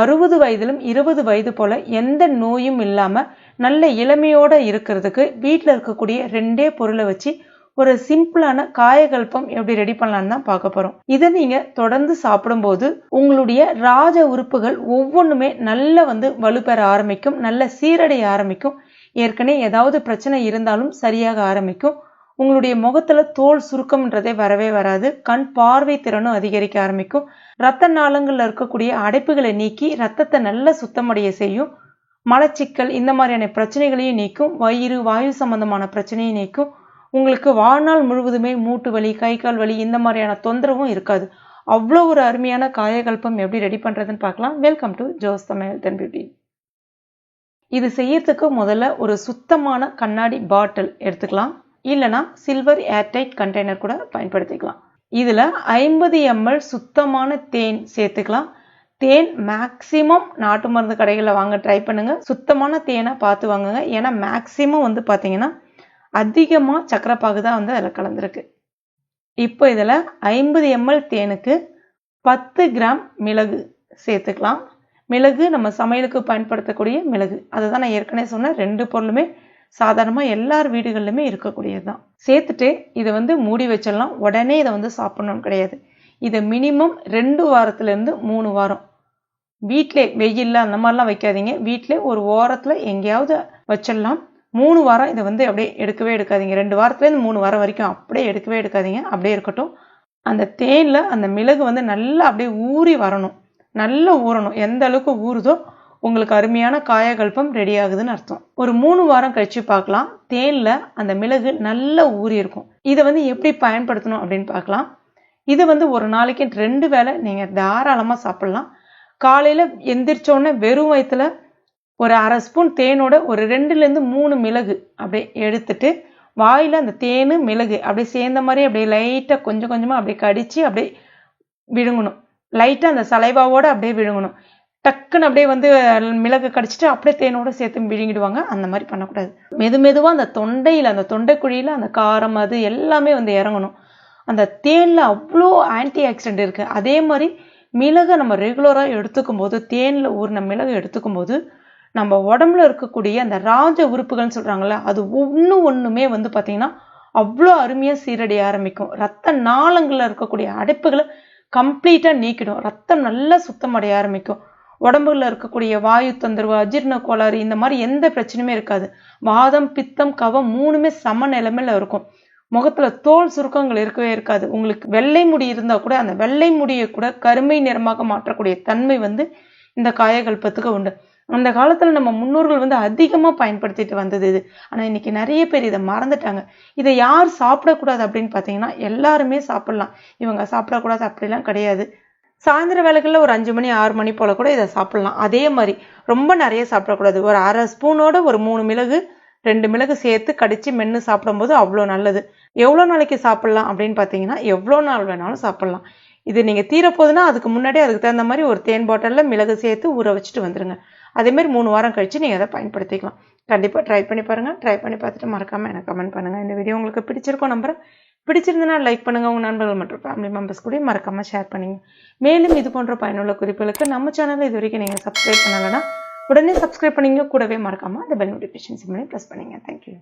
60 வயதிலும் 20 வயது போல எந்த நோயும் இல்லாம நல்ல இளமையோட இருக்கிறதுக்கு வீட்டில் இருக்கக்கூடிய 2 பொருளை வச்சு ஒரு சிம்பிளான காயகல்பம் எப்படி ரெடி பண்ணலான்னு தான் பார்க்க போறோம். இதை நீங்க தொடர்ந்து சாப்பிடும்போது உங்களுடைய ராஜ உறுப்புகள் ஒவ்வொன்றுமே நல்ல வலுப்பெற ஆரம்பிக்கும், நல்ல சீரடைய ஆரம்பிக்கும். ஏற்கனவே ஏதாவது பிரச்சனை இருந்தாலும் சரியாக ஆரம்பிக்கும். உங்களுடைய முகத்துல தோல் சுருக்கம்ன்றதே வரவே வராது. கண் பார்வை திறனும் அதிகரிக்க ஆரம்பிக்கும். இரத்த நாளங்கள்ல இருக்கக்கூடிய அடைப்புகளை நீக்கி ரத்தத்தை நல்ல சுத்தமடைய செய்யும். மலச்சிக்கல் இந்த மாதிரியான பிரச்சனைகளையும் நீக்கும். வயிறு வாயு சம்பந்தமான பிரச்சனையும் நீக்கும். உங்களுக்கு வாழ்நாள் முழுவதுமே மூட்டு வலி, கை கால் வலி இந்த மாதிரியான தொந்தரவும் இருக்காது. அவ்வளோ ஒரு அருமையான காயகல்பம் எப்படி ரெடி பண்றதுன்னு பார்க்கலாம். Welcome to Jo's Tamil health and beauty. இது செய்யறதுக்கு முதல்ல ஒரு சுத்தமான கண்ணாடி பாட்டில் எடுத்துக்கலாம். இல்லைனா சில்வர் ஏர்டைட் கண்டெய்னர் கூட பயன்படுத்திக்கலாம். இதுல 50 ml சுத்தமான தேன் சேர்த்துக்கலாம். தேன் மேக்சிமம் நாட்டு மருந்து கடைகளில் வாங்க ட்ரை பண்ணுங்க. சுத்தமான தேனை பார்த்து வாங்குங்க. ஏன்னா மேக்சிமம் பார்த்தீங்கன்னா அதிகமாக சக்கரைப்பாகு தான் அதில் கலந்துருக்கு. இப்போ இதில் 50 ml தேனுக்கு 10 கிராம் மிளகு சேர்த்துக்கலாம். மிளகு நம்ம சமையலுக்கு பயன்படுத்தக்கூடிய மிளகு, அதை தான் நான் ஏற்கனவே சொன்னேன். 2 பொருளுமே சாதாரணமாக எல்லார் வீடுகளிலுமே இருக்கக்கூடியது தான். சேர்த்துட்டு இதை மூடி வச்சிடலாம். உடனே இதை சாப்பிடணும்னு கிடையாது. இதை மினிமம் 2 வாரத்துலேருந்து 3 வாரம் வீட்டிலே, வெயில்ல அந்த மாதிரிலாம் வைக்காதீங்க. வீட்டிலே ஒரு ஓரத்தில் எங்கேயாவது வச்சிடலாம். 3 வாரம் இதை அப்படியே எடுக்கவே எடுக்காதீங்க. 2 வாரத்துலேருந்து 3 வாரம் வரைக்கும் அப்படியே எடுக்கவே எடுக்காதீங்க. அப்படியே இருக்கட்டும். அந்த தேனில் அந்த மிளகு நல்லா அப்படியே ஊறி வரணும், நல்லா ஊறணும். எந்த அளவுக்கு ஊறுதோ உங்களுக்கு அருமையான காயகல்பம் ரெடி ஆகுதுன்னு அர்த்தம். ஒரு 3 வாரம் கழிச்சு பார்க்கலாம். தேனில் அந்த மிளகு நல்லா ஊறி இருக்கும். இதை எப்படி பயன்படுத்தணும் அப்படின்னு பார்க்கலாம். இது ஒரு நாளைக்கு 2 வேளை நீங்கள் தாராளமாக சாப்பிடலாம். காலையில் எந்திரிச்சோடனே வெறும் வயிற்றுல ஒரு 1/2 ஸ்பூன் தேனோட ஒரு 2லேருந்து 3 மிளகு அப்படியே எடுத்துட்டு வாயில் அந்த தேனு மிளகு அப்படியே சேர்ந்த மாதிரி அப்படியே லைட்டாக கொஞ்சம் கொஞ்சமாக அப்படியே கடிச்சு அப்படியே விழுங்கணும். லைட்டாக அந்த சலைவாவோட அப்படியே விழுங்கணும். டக்குன்னு அப்படியே மிளகு கடிச்சிட்டு அப்படியே தேனோட சேர்த்து விழுங்கிடுவாங்க. அந்த மாதிரி பண்ணக்கூடாது. மெதுவாக அந்த தொண்டையில், அந்த தொண்டைக்குழியில் அந்த காரம் அது எல்லாமே இறங்கணும். அந்த தேனில் அவ்வளோ ஆன்டி ஆக்சிடென்ட் இருக்குது. அதே மாதிரி மிளகை நம்ம ரெகுலராக எடுத்துக்கும் போது, தேனில் ஊறின மிளகு எடுத்துக்கும் போது நம்ம உடம்புல இருக்கக்கூடிய அந்த ராஜ உறுப்புகள்னு சொல்றாங்கல்ல, அது ஒண்ணுமே பார்த்தீங்கன்னா அவ்வளோ அருமையா சீரடைய ஆரம்பிக்கும். ரத்த நாளங்கள்ல இருக்கக்கூடிய அடைப்புகளை கம்ப்ளீட்டா நீக்கிடும். ரத்தம் நல்லா சுத்தமடைய ஆரம்பிக்கும். உடம்புல இருக்கக்கூடிய வாயு தொந்தரவு, அஜீரண கோளாறு இந்த மாதிரி எந்த பிரச்சனையுமே இருக்காது. வாதம், பித்தம், கவம் 3மே சம நிலைமையில இருக்கும். முகத்துல தோல் சுருக்கங்கள் இருக்கவே இருக்காது. உங்களுக்கு வெள்ளை முடி இருந்தா கூட அந்த வெள்ளை முடியை கூட கருமை நிறமாக மாற்றக்கூடிய தன்மை இந்த காயகல்பத்துக்கு உண்டு. அந்த காலத்துல நம்ம முன்னோர்கள் அதிகமா பயன்படுத்திட்டு வந்தது இது. ஆனா இன்னைக்கு நிறைய பேர் இதை மறந்துட்டாங்க. இதை யார் சாப்பிடக்கூடாது அப்படின்னு பார்த்தீங்கன்னா எல்லாருமே சாப்பிடலாம். இவங்க சாப்பிடக்கூடாது அப்படிலாம் கிடையாது. சாயந்தர வேலைகளில் ஒரு 5 மணி 6 மணி போல கூட இதை சாப்பிடலாம். அதே மாதிரி ரொம்ப நிறைய சாப்பிடக்கூடாது. ஒரு 1/2 ஸ்பூனோட ஒரு 3 மிளகு 2 மிளகு சேர்த்து கடிச்சு மென்று சாப்பிடும்போது அவ்வளோ நல்லது. எவ்வளோ நாளைக்கு சாப்பிடலாம் அப்படின்னு பார்த்தீங்கன்னா எவ்வளோ நாள் வேணாலும் சாப்பிடலாம். இது நீங்கள் தீரப்போகுதுன்னா அதுக்கு முன்னாடியே அதுக்கு தகுந்த மாதிரி ஒரு தேன் பாட்டிலில் மிளகு சேர்த்து ஊற வச்சுட்டு வந்துடுங்க. அதேமாதிரி 3 வாரம் கழிச்சு நீங்கள் அதை பயன்படுத்திக்கலாம். கண்டிப்பாக ட்ரை பண்ணி பாருங்கள். ட்ரை பண்ணி பார்த்துட்டு மறக்காமல் எனக்கு கமெண்ட் பண்ணுங்கள். இந்த வீடியோ உங்களுக்கு பிடிச்சிருக்கோம் நம்புறேன். பிடிச்சிருந்தனா லைக் பண்ணுங்கள். உங்கள் நண்பர்கள் மற்றும் ஃபேமிலி மெம்பர்ஸ் கூட மறக்காமல் ஷேர் பண்ணுங்க. மேலும் இது போன்ற பயனுள்ள குறிப்புகளுக்கு நம்ம சேனலில் இது வரைக்கும் நீங்கள் சப்ஸ்கிரைப் பண்ணலைன்னா உடனே சப்ஸ்கிரைப் பண்ணிங்க. கூடவே மறக்காமல் அந்த பெல் நோட்டிஃபிகேஷன் சிம்லையும் ப்ரெஸ் பண்ணுங்க. தேங்க்யூ.